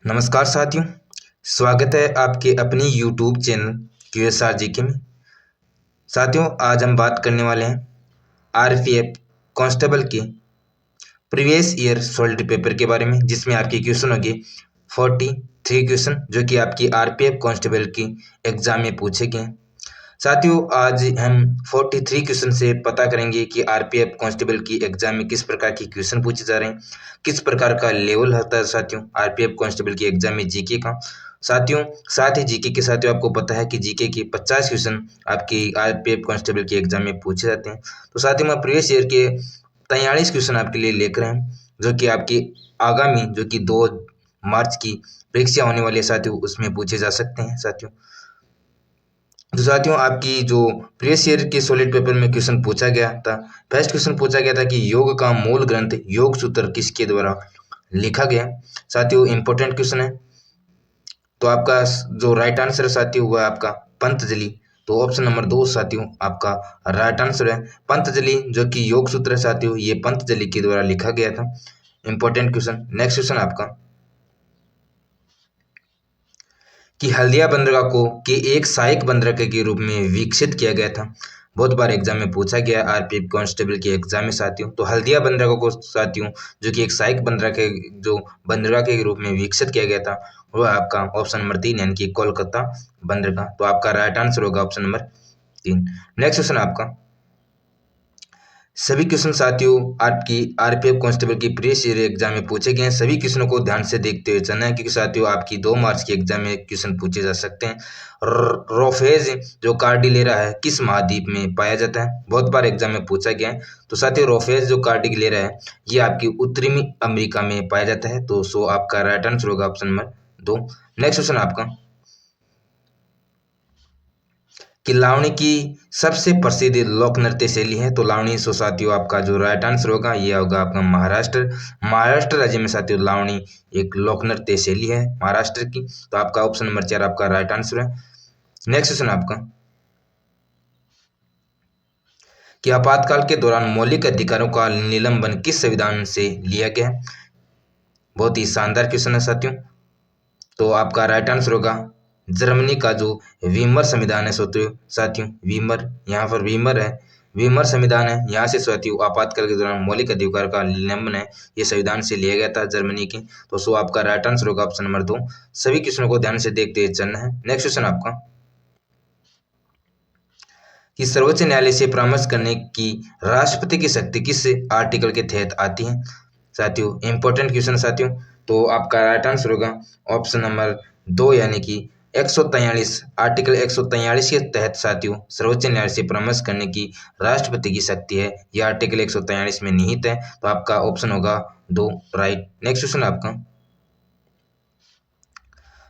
नमस्कार साथियों। स्वागत है आपके अपनी यूट्यूब चैनल क्यूएसआर जीके में। साथियों, आज हम बात करने वाले हैं आरपीएफ कांस्टेबल के प्रीवियस ईयर सॉल्व पेपर के बारे में, जिसमें आपके क्वेश्चन होंगे 43 क्वेश्चन जो कि आपकी आरपीएफ कांस्टेबल की एग्जाम में पूछे गए हैं। साथियों, आज हम 43 क्वेश्चन से पता करेंगे कि आरपीएफ कांस्टेबल की एग्जाम में किस प्रकार के क्वेश्चन पूछे जा रहे हैं, किस प्रकार का लेवल होता है साथियों आरपीएफ कांस्टेबल की एग्जाम में जीके का। साथियों, साथ ही जीके के साथियों आपको पता है कि जीके के 50 क्वेश्चन आपकी आरपीएफ कांस्टेबल की एग्जाम में पूछे जाते हैं। तो साथियों, मैं प्रीवियस ईयर के 43 क्वेश्चन आपके लिए लेकर आए हैं, जो कि आपकी आगामी जो कि 2 मार्च की परीक्षा होने वाली है साथियों, उसमें पूछे जा सकते हैं साथियों। तो साथियों, आपकी जो प्रीवियस ईयर के सॉलिड पेपर में क्वेश्चन पूछा गया था, फर्स्ट क्वेश्चन पूछा गया था कि योग का मूल ग्रंथ योग सूत्र किसके द्वारा लिखा गया। साथियों, इंपॉर्टेंट क्वेश्चन है। तो आपका जो राइट आंसर है साथियों वह आपका पंतजलि। तो ऑप्शन नंबर 2 साथियों आपका राइट आंसर है। पंतजलि जो कि योग सूत्र है साथियों, ये पंतजलि के द्वारा लिखा गया था। Important question. नेक्स्ट क्वेश्चन आपका कि हल्दिया बंदरगाह को के एक सहायक बंदरगाह के रूप में विकसित किया गया था। बहुत बार एग्जाम में पूछा गया आरपीएफ कांस्टेबल के एग्जाम में साथियों। तो हल्दिया बंदरगाह को साथियों जो कि एक सहायक बंदरगाह के रूप में विकसित किया गया था, वह आपका ऑप्शन नंबर 3 यानी कि कोलकाता बंदरगाह। तो आपका राइट आंसर होगा ऑप्शन नंबर 3। नेक्स्ट क्वेश्चन आपका सभी क्वेश्चन साथियों आपकी आरपीएफ कांस्टेबल की प्रीवियस ईयर एग्जाम में पूछे गए हैं। सभी क्वेश्चनों को ध्यान से देखते हुए चलना है, क्योंकि साथियों आपकी 2 मार्च की एग्जाम में क्वेश्चन पूछे जा सकते हैं। रोफेज जो कार्डिलेरा है किस महाद्वीप में पाया जाता है, बहुत बार एग्जाम में पूछा गया है। तो साथियों, रोफेज जो कार्डिलेरा है ये आपकी उत्तरी अमेरिका में पाया जाता है। तो सो आपका राइट आंसर होगा ऑप्शन नंबर 2। नेक्स्ट क्वेश्चन आपका कि लावणी की सबसे प्रसिद्ध लोक नृत्य शैली है। तो लावणी सो साथियों आपका जो राइट आंसर होगा ये होगा आपका महाराष्ट्र राज्य में साथियों लावणी एक लोक नृत्य शैली है महाराष्ट्र की। तो आपका ऑप्शन नंबर 4 आपका राइट आंसर है। नेक्स्ट क्वेश्चन आपका कि आपातकाल के दौरान मौलिक अधिकारों का निलंबन किस संविधान से लिया गया है। बहुत ही शानदार क्वेश्चन है साथियों। तो आपका राइट आंसर होगा जर्मनी का जो वीमर संविधान है साथियों वीमर, यहाँ पर वीमर है, वीमर संविधान है। यहाँ से साथियों आपातकाल के दौरान मौलिक अधिकार का निलंबन है, ये संविधान से लिया गया था जर्मनी के। तो सो आपका राइट आंसर होगा ऑप्शन नंबर 2। सभी क्वेश्चनों को ध्यान से देखते हुए चलना है। नेक्स्ट क्वेश्चन आपका कि सर्वोच्च न्यायालय से परामर्श करने की राष्ट्रपति की शक्ति किस आर्टिकल के तहत आती है। साथियों, इंपॉर्टेंट क्वेश्चन साथियों। तो आपका राइट आंसर होगा ऑप्शन नंबर 2 यानी कि 143 आर्टिकल 143 के तहत साथियों सर्वोच्च न्यायालय से परामर्श करने की राष्ट्रपति की शक्ति है, यह आर्टिकल 143 में निहित है। तो आपका ऑप्शन होगा 2 राइट। नेक्स्ट क्वेश्चन आपका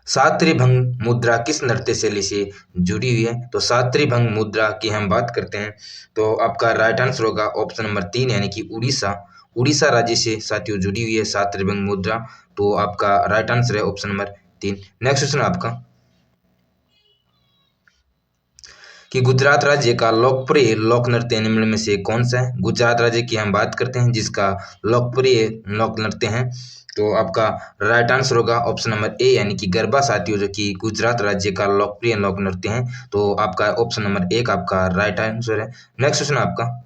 सात्रिभंग मुद्रा किस नृत्य शैली से जुड़ी हुई है। तो सात्रिभंग मुद्रा की हम बात करते हैं तो आपका राइट आंसर होगा ऑप्शन नंबर 3 यानी कि उड़ीसा राज्य से साथियों जुड़ी हुई है सात्रिभंग मुद्रा। तो आपका राइट आंसर है ऑप्शन नंबर 3। नेक्स्ट क्वेश्चन आपका कि गुजरात राज्य का लोकप्रिय लोक नृत्य निम्न में से कौन सा है। गुजरात राज्य की हम बात करते हैं जिसका लोकप्रिय लोक नृत्य है। तो आपका राइट आंसर होगा ऑप्शन नंबर ए यानी कि गरबा साथियों, जो कि गुजरात राज्य का लोकप्रिय लोक नृत्य है। तो आपका ऑप्शन नंबर 1 आपका राइट आंसर है। नेक्स्ट क्वेश्चन आपका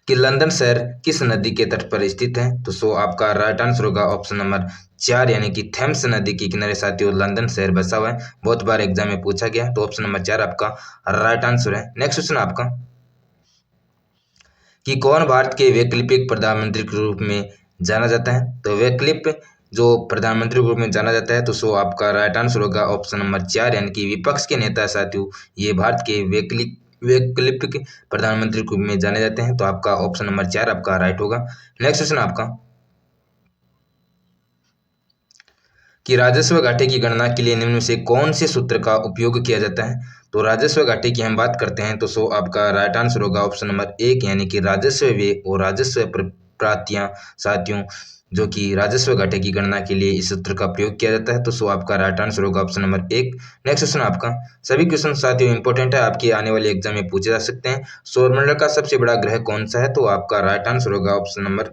कि लंदन शहर किस नदी के तट पर स्थित है। तो सो आपका राइट आंसर होगा ऑप्शन नंबर 4 यानी कि थेम्स नदी के किनारे साथियों लंदन शहर बसा हुआ है। बहुत बार एग्जाम में पूछा गया, तो ऑप्शन नंबर 4 आपका राइट आंसर है। नेक्स्ट क्वेश्चन आपका कि कौन भारत के वैकल्पिक प्रधानमंत्री के रूप में जाना जाता है। तो वैकल्पिक जो प्रधानमंत्री के रूप में जाना जाता है, तो सो आपका राइट आंसर होगा ऑप्शन नंबर 4 यानी कि विपक्ष के नेता साथियों ये भारत के वैकल्पिक प्रधानमंत्री के रूप में जाने जाते हैं। तो आपका ऑप्शन नंबर 4 आपका राइट होगा। नेक्स्ट क्वेश्चन आपका कि राजस्व घाटे की गणना के लिए निम्न में से कौन से सूत्र का उपयोग किया जाता है। तो राजस्व घाटे की हम बात करते हैं तो सो आपका राइट आंसर होगा ऑप्शन नंबर 1 यानी कि राजस्व व्यय और राजस्व प्राप्तियां साथियों, जो कि राजस्व घाटे की गणना के लिए इस सूत्र का प्रयोग किया जाता है। तो सो आपका राइट आंसर होगा ऑप्शन नंबर 1। नेक्स्ट क्वेश्चन आपका सभी क्वेश्चन साथियों इंपॉर्टेंट है, आपकी आने वाले एग्जाम में पूछे जा सकते हैं। सौरमंडल का सबसे बड़ा ग्रह कौन सा है। तो आपका राइट आंसर होगा ऑप्शन नंबर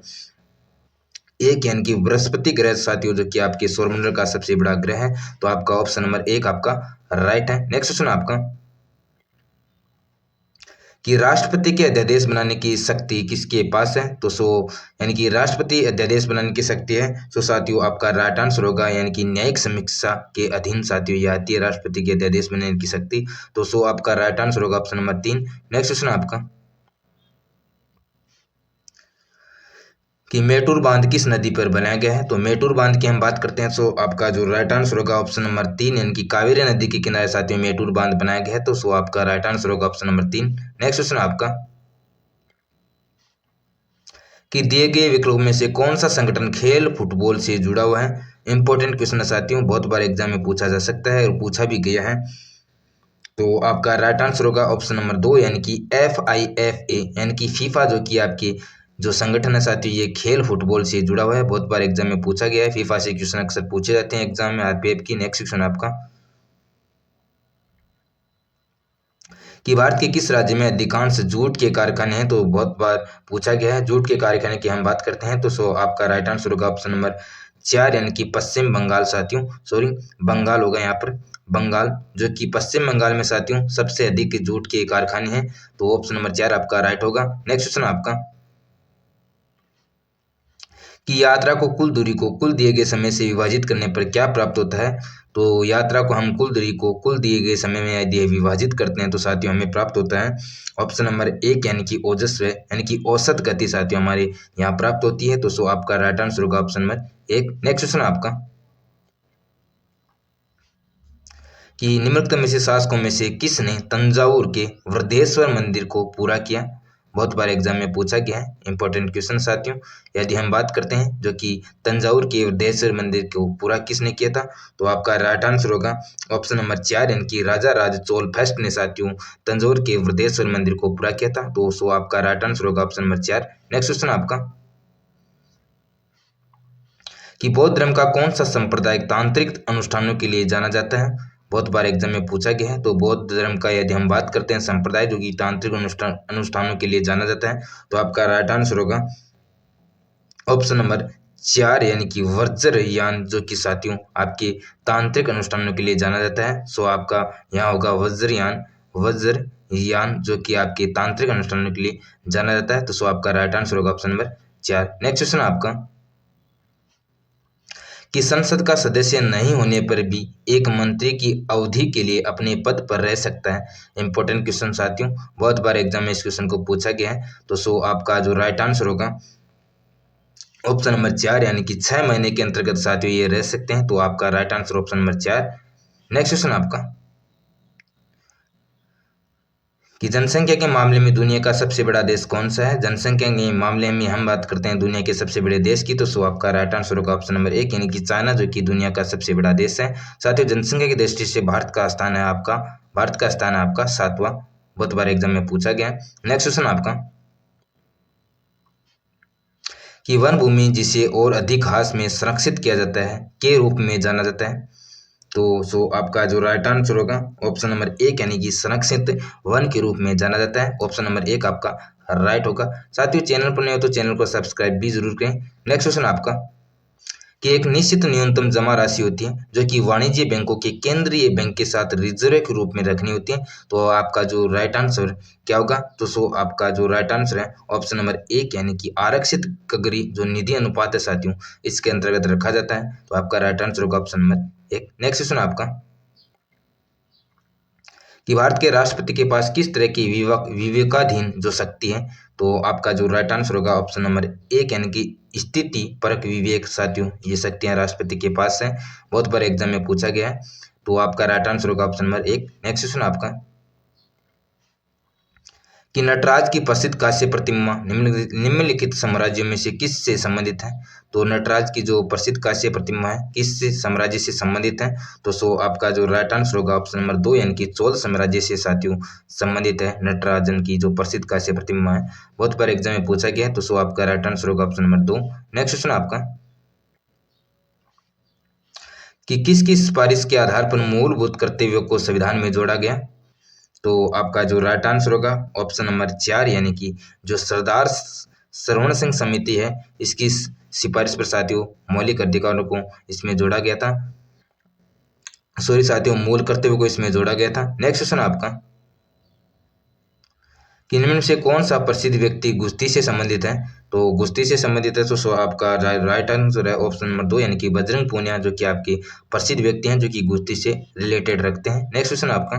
एक यानी कि बृहस्पति ग्रह साथियों, जो कि आपके सौरमंडल का सबसे बड़ा ग्रह है। तो आपका ऑप्शन नंबर एक आपका राइट है। नेक्स्ट क्वेश्चन आपका कि राष्ट्रपति के अध्यादेश बनाने की शक्ति किसके पास है? तो यानी कि राष्ट्रपति अध्यादेश बनाने की शक्ति है। साथियों आपका राइट आंसर होगा, यानी कि न्यायिक समीक्षा के अधीन साथियों ये आती है राष्ट्रपति के अध्यादेश बनाने की शक्ति। तो आपका राइट आंसर होगा ऑप्शन नंबर 3। नेक्स्ट क्वेश्चन आपका कि मेटूर बांध किस नदी पर बनाया गया है? तो मेटूर बांध की हम बात करते हैं, आपका जो राइट आंसर होगा ऑप्शन नंबर 3, यानी कि कावेरी नदी के किनारे साथियों मेटूर बांध बनाया गया है। तो आपका राइट आंसर होगा ऑप्शन नंबर 3। नेक्स्ट क्वेश्चन आपका कि दिए गए विकल्पों में से कौन सा संगठन खेल फुटबॉल से जुड़ा हुआ है? इंपॉर्टेंट क्वेश्चन है साथियों, बहुत बार एग्जाम में पूछा जा सकता है और पूछा भी गया है। तो आपका राइट आंसर होगा ऑप्शन नंबर 2, यानी कि FIFA, यानी कि फीफा जो कि आपके जो संगठन है साथियों ये खेल फुटबॉल से जुड़ा हुआ है। बहुत बार एग्जाम में पूछा गया है, फीफा से क्वेश्चन अक्सर पूछे जाते हैं एग्जाम में आरपीएफ की। नेक्स्ट क्वेश्चन आपका कि भारत के किस राज्य में अधिकांश जूट के कारखाने हैं? तो बहुत बार पूछा गया है, जूट के कारखाने की हम बात करते हैं। तो आपका राइट आंसर होगा ऑप्शन नंबर 4, यानी कि पश्चिम बंगाल साथियों, सॉरी बंगाल होगा यहाँ पर, बंगाल, जो कि पश्चिम बंगाल में साथियों सबसे अधिक जूट के कारखाने हैं। तो ऑप्शन नंबर 4 आपका राइट होगा। नेक्स्ट क्वेश्चन आपका कि यात्रा को कुल दूरी को कुल दिए गए समय से विभाजित करने पर क्या प्राप्त होता है? तो यात्रा को हम कुल दूरी को कुल दिए गए समय में यदि विभाजित करते हैं तो साथियों हमें प्राप्त होता है ऑप्शन नंबर 1, यानी कि ओजस्व, यानी कि औसत गति साथियों हमारे यहाँ प्राप्त होती है। तो आपका राइट आंसर होगा ऑप्शन नंबर 1। नेक्स्ट क्वेश्चन आपका कि निम्नलिखित में से शासकों में से किसने तंजावुर के वृद्धेश्वर मंदिर को पूरा किया? बहुत बार एग्जाम में पूछा गया है, इंपॉर्टेंट क्वेश्चन साथियों। यदि हम बात करते हैं जो कि तंजावुर के वृद्धेश्वर मंदिर को पूरा किसने किया था? तो आपका राइट आंसर होगा ऑप्शन नंबर 4, यानी कि राजा राज चोल फर्स्ट ने साथियों तंजावुर के वृद्धेश्वर मंदिर को पूरा किया था। तो आपका राइट आंसर होगा ऑप्शन नंबर 4। नेक्स्ट क्वेश्चन आपका कि बौद्ध धर्म का कौन सा संप्रदाय तांत्रिक अनुष्ठानों के लिए जाना जाता है? बहुत बार एग्जाम में पूछा गया है। तो बौद्ध धर्म का यदि हम बात करते हैं संप्रदाय जो कि तांत्रिक अनुष्ठानों के लिए जाना जाता है, तो आपका राइट आंसर होगा ऑप्शन नंबर 4, यानी कि वज्रयान, जो कि साथियों आपके तांत्रिक अनुष्ठानों के लिए जाना जाता है। आपका यहाँ होगा वज्रयान जो कि आपके तांत्रिक अनुष्ठानों के लिए जाना जाता है। तो आपका राइट आंसर होगा ऑप्शन नंबर 4। नेक्स्ट क्वेश्चन आपका कि संसद का सदस्य नहीं होने पर भी एक मंत्री की अवधि के लिए अपने पद पर रह सकता है? इंपॉर्टेंट क्वेश्चन साथियों, बहुत बार एग्जाम में इस क्वेश्चन को पूछा गया है। तो आपका जो राइट आंसर होगा ऑप्शन नंबर 4, यानी कि 6 महीने के अंतर्गत साथियों ये रह सकते हैं। तो आपका right answer option number 4। Next question आपका कि जनसंख्या के मामले में दुनिया का सबसे बड़ा देश कौन सा है? जनसंख्या के मामले में हम बात करते हैं दुनिया के सबसे बड़े देश की। तो आपका राइट आंसर होगा ऑप्शन नंबर 1, यानी कि चाइना, जो कि दुनिया का सबसे बड़ा देश है। साथियों जनसंख्या की दृष्टि से भारत का स्थान है आपका 7वां। बहुत बार एग्जाम में पूछा गया है। नेक्स्ट क्वेश्चन आपका कि वन भूमि जिसे और अधिक हास में संरक्षित किया जाता है के रूप में जाना जाता है? तो आपका जो राइट आंसर होगा ऑप्शन नंबर 1, यानी कि संरक्षित वन के रूप में जाना जाता है। ऑप्शन नंबर 1 आपका राइट होगा। साथियों चैनल पर नहीं हो तो चैनल को सब्सक्राइब भी जरूर करें। नेक्स्ट क्वेश्चन आपका कि एक निश्चित न्यूनतम जमा राशि होती है जो कि वाणिज्य बैंकों के केंद्रीय बैंक के साथ रिजर्व के रूप में रखनी होती है। तो आपका जो राइट आंसर क्या होगा? तो आपका जो राइट आंसर है ऑप्शन नंबर 1, यानी कि आरक्षित कगरी जो निधि अनुपात है साथियों इसके अंतर्गत रखा जाता है। तो आपका राइट आंसर होगा ऑप्शन नंबर 1। नेक्स्ट क्वेश्चन आपका कि भारत के राष्ट्रपति के पास किस तरह की विवेकाधीन जो शक्ति है? तो आपका जो राइट आंसर होगा ऑप्शन नंबर 1, यानी कि स्थिति परक विवेक साथियों ये शक्तियां राष्ट्रपति के पास है। बहुत बार एग्जाम में पूछा गया है। तो आपका राइट आंसर होगा ऑप्शन नंबर 1। नेक्स्ट क्वेश्चन आपका कि नटराज की प्रसिद्ध कांस्य प्रतिमा निम्नलिखित साम्राज्यों में से किस से संबंधित है? तो नटराज की जो प्रसिद्ध कांस्य प्रतिमा है किस से साम्राज्य से संबंधित है? तो आपका जो राइट आंसर होगा ऑप्शन नंबर 2, यानी कि चोल साम्राज्य से साथियों संबंधित है नटराजन की जो प्रसिद्ध कांस्य प्रतिमा है। बहुत बार एग्जाम में पूछा गया है। तो आपका राइट आंसर होगा ऑप्शन नंबर 2। नेक्स्ट क्वेश्चन आपका कि किसकी सिफारिश के आधार पर मूलभूत कर्तव्यों को संविधान में जोड़ा गया? तो आपका जो राइट आंसर होगा ऑप्शन नंबर 4, यानी कि जो सरदार श्रवण सिंह समिति है, इसकी सिफारिश पर साथियों मौलिक अधिकारों को इसमें जोड़ा गया था, सॉरी साथियों मूल कर्तव्य को इसमें जोड़ा गया था। नेक्स्ट क्वेश्चन आपका कि इनमें से कौन सा प्रसिद्ध व्यक्ति कुश्ती से संबंधित है? तो कुश्ती से संबंधित है तो आपका राइट आंसर है ऑप्शन नंबर 2 यानी कि बजरंग पूनिया, जो कि आपके प्रसिद्ध व्यक्ति हैं जो कि कुश्ती से रिलेटेड रखते हैं। नेक्स्ट क्वेश्चन आपका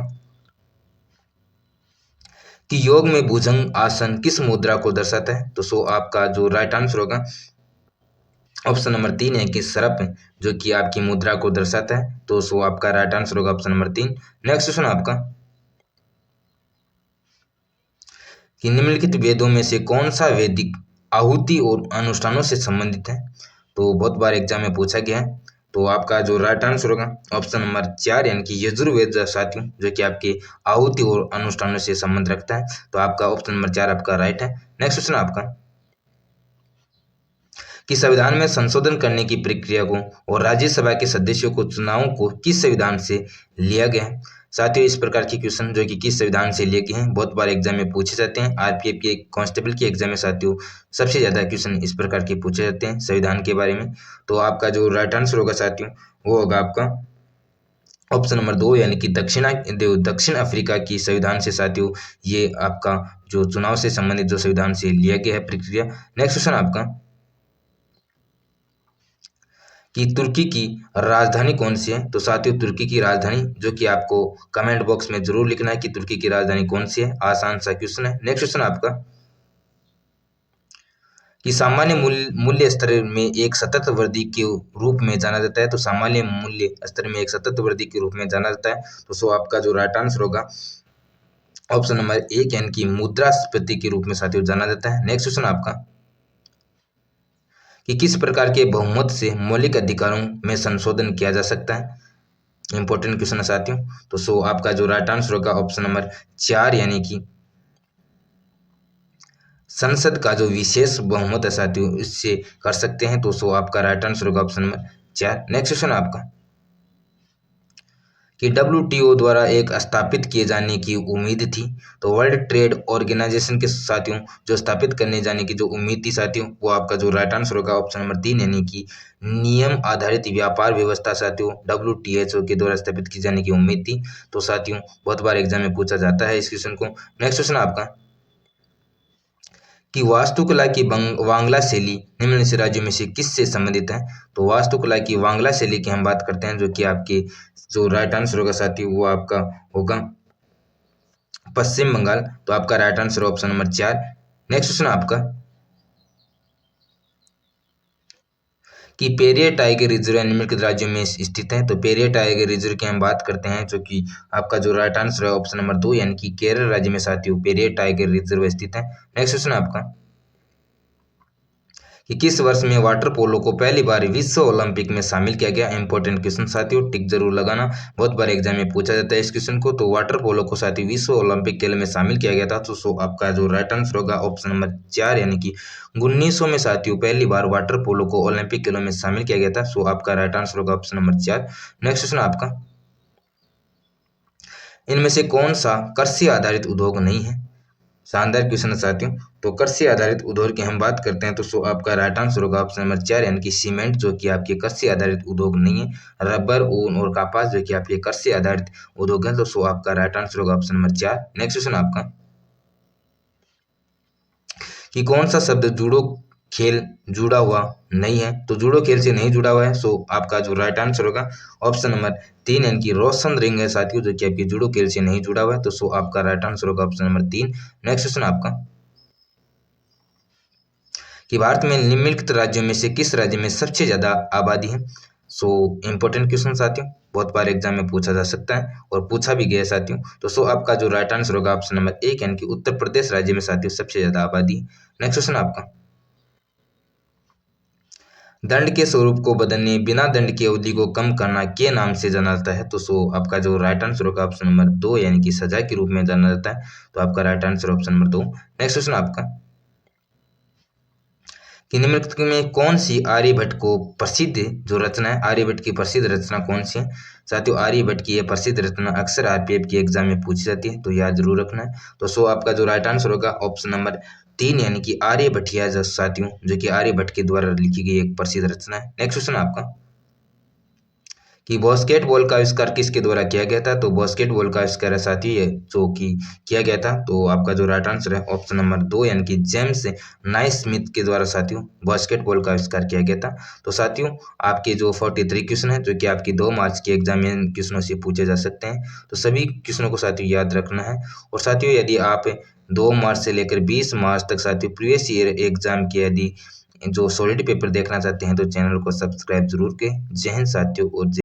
कि योग में भुजंग आसन किस मुद्रा को दर्शाता है? तो आपका जो राइट आंसर होगा ऑप्शन नंबर 3 है कि सर्प, जो कि आपकी मुद्रा को दर्शाता है। तो आपका राइट आंसर होगा ऑप्शन नंबर 3। नेक्स्ट क्वेश्चन आपका कि निम्नलिखित वेदों में से कौन सा वैदिक आहुति और अनुष्ठानों से संबंधित है? तो बहुत बार एग्जाम में पूछा गया है। तो आपका जो राइट आंसर होगा ऑप्शन नंबर 4 यानी कि यजुर्वेद साथियों, जो कि आपके आहुति और अनुष्ठानों से संबंध रखता है। तो आपका ऑप्शन नंबर 4 आपका राइट है। नेक्स्ट क्वेश्चन आपका कि संविधान में संशोधन करने की प्रक्रिया को और राज्यसभा के सदस्यों को चुनाव को किस संविधान से लिया गया है? साथियों इस प्रकार के क्वेश्चन जो कि किस संविधान से लिए गए हैं बहुत बार एग्जाम में पूछे जाते हैं। आरपीएफ के कांस्टेबल के एग्जाम में साथियों सबसे ज्यादा क्वेश्चन इस प्रकार के पूछे जाते हैं संविधान के बारे में। तो आपका जो राइट आंसर होगा साथियों वो होगा आपका ऑप्शन नंबर 2 यानी कि दक्षिण अफ्रीका की संविधान से साथियों ये आपका जो चुनाव से संबंधित जो संविधान से लिया गया है प्रक्रिया। नेक्स्ट क्वेश्चन आपका कि तुर्की की राजधानी कौन सी है? तो साथियों तुर्की की राजधानी जो कि आपको कमेंट बॉक्स में जरूर लिखना है कि तुर्की की राजधानी कौन सी है, आसान सा क्वेश्चन है। नेक्स्ट क्वेश्चन आपका कि सामान्य मूल्य स्तर में एक सतत वृद्धि के रूप में जाना जाता है। तो सामान्य मूल्य स्तर में एक सतत वृद्धि के रूप में जाना जाता है। तो आपका जो राइट आंसर होगा ऑप्शन नंबर 1 यानी कि मुद्रास्फीति के रूप में साथियों जाना जाता है। नेक्स्ट क्वेश्चन आपका कि किस प्रकार के बहुमत से मौलिक अधिकारों में संशोधन किया जा सकता है? इंपॉर्टेंट क्वेश्चन है साथियों। तो आपका जो राइट आंसर होगा ऑप्शन नंबर 4 यानी कि संसद का जो विशेष बहुमत है साथियों इससे कर सकते हैं। तो आपका राइट आंसर होगा ऑप्शन नंबर 4। नेक्स्ट क्वेश्चन आपका कि WTO द्वारा एक स्थापित किए जाने की उम्मीद थी। तो वर्ल्ड ट्रेड ऑर्गेनाइजेशन के साथियों जो स्थापित करने जाने की जो उम्मीद थी साथियों वो आपका जो राइट आंसर होगा ऑप्शन नंबर 3 यानी कि नियम आधारित व्यापार व्यवस्था साथियों WTO के द्वारा स्थापित की जाने की उम्मीद थी। तो साथियों बहुत बार एग्जाम में पूछा जाता है इस क्वेश्चन को। नेक्स्ट क्वेश्चन आपका कि वास्तुकला की वांगला शैली निम्नलिखित राज्यों में से किससे संबंधित है? तो वास्तुकला की वांगला शैली की हम बात करते हैं जो कि आपके जो राइट आंसर होगा साथियों वो आपका होगा पश्चिम बंगाल। तो आपका right answer option number 4। Next question आपका कि पेरियर टाइगर रिजर्व निम्नलिखित राज्यों में स्थित है। तो पेरियर टाइगर रिजर्व की हम बात करते हैं जो कि आपका जो राइट आंसर है ऑप्शन नंबर 2 यानी कि केरल राज्य में साथियों पेरियर टाइगर रिजर्व स्थित है। नेक्स्ट क्वेश्चन आपका कि किस वर्ष में वाटर पोलो को पहली बार विश्व ओलंपिक में शामिल किया गया? इंपॉर्टेंट क्वेश्चन साथियों टिक जरूर लगाना, बहुत बार एग्जाम में पूछा जाता है इस क्वेश्चन को। तो वाटर पोलो को साथियों विश्व ओलंपिक खेल में शामिल किया गया था। तो आपका जो राइट आंसर होगा ऑप्शन नंबर 4 यानी कि 1900 में साथियों पहली बार वाटर पोलो को ओलंपिक खेलों में शामिल किया गया था। आपका राइट आंसर होगा ऑप्शन नंबर 4। नेक्स्ट क्वेश्चन आपका इनमें से कौन सा कृषि आधारित उद्योग नहीं है? शानदार क्वेश्चन है साथियों। तो कृषि आधारित उद्योग की हम बात करते हैं तो आपका राइट आंसर होगा ऑप्शन नंबर 4 यानी कि सीमेंट, जो कि आपके कृषि आधारित उद्योग नहीं है। रबर, ऊन और कपास जो कि आपके कृषि आधारित उद्योग है। तो आपका राइट आंसर होगा ऑप्शन नंबर 4। नेक्स्ट क्वेश्चन आपका कि कौन सा शब्द जूडो खेल जुड़ा हुआ नहीं है? तो जूडो खेल से नहीं जुड़ा हुआ है। आपका जो राइट आंसर होगा ऑप्शन नंबर 3 यानी कि रोशन रिंग है साथियों जो कि आपकी जूडो खेल से नहीं जुड़ा हुआ है। तो आपका राइट आंसर होगा ऑप्शन नंबर 3। नेक्स्ट क्वेश्चन आपका कि भारत में निम्नलिखित राज्यों में से किस राज्य में सबसे ज्यादा आबादी है? इंपॉर्टेंट क्वेश्चन साथियों, बहुत बार एग्जाम में पूछा जा सकता है और पूछा भी गया साथियों। तो आपका जो राइट आंसर होगा ऑप्शन नंबर 1 यानी कि उत्तर प्रदेश राज्य में साथियों सबसे ज्यादा आबादी है। नेक्स्ट क्वेश्चन आपका दंड के स्वरूप को बदलने बिना दंड की अवधि को कम करना के नाम से जाना जाता है? तो आपका जो राइट आंसर होगा ऑप्शन नंबर 2 यानी कि सजा के रूप में जाना जाता है। तो आपका right answer option number 2। Next question आपका कि निम्नलिखित में कौन सी आर्यभट्ट को प्रसिद्ध जो रचना है, आर्यभट्ट की प्रसिद्ध रचना कौन सी है? साथियों आर्यभट्ट की यह प्रसिद्ध रचना अक्सर आरपीएफ के एग्जाम में पूछी जाती है, तो याद जरूर रखना है। तो आपका जो राइट आंसर होगा ऑप्शन नंबर 3 यानी कि आर्यभट्टिया जो साथियों, जो कि आर्यभट्ट के द्वारा लिखी गई एक प्रसिद्ध रचना है। नेक्स्ट क्वेश्चन आपका कि बास्केटबॉल का आविष्कार किसके द्वारा किया गया था? तो बास्केटबॉल का आविष्कार है साथियों ये जो कि किया गया था, तो आपका जो राइट आंसर है ऑप्शन नंबर 2 यानी कि जेम्स नाइस्मिथ के द्वारा साथियों बास्केटबॉल का आविष्कार किया गया था। तो साथियों आपके जो 43 क्वेश्चन है जो कि आपकी 2 मार्च के एग्जाम में क्वेश्चनों से पूछे जा सकते हैं, तो सभी क्वेश्चनों को साथियों याद रखना है। और साथियों यदि आप 2 मार्च से लेकर 20 मार्च तक साथियों प्रीवियस ईयर एग्जाम के यदि जो सॉलिड पेपर देखना चाहते हैं तो चैनल को सब्सक्राइब जरूर करें। जय हिंद साथियों और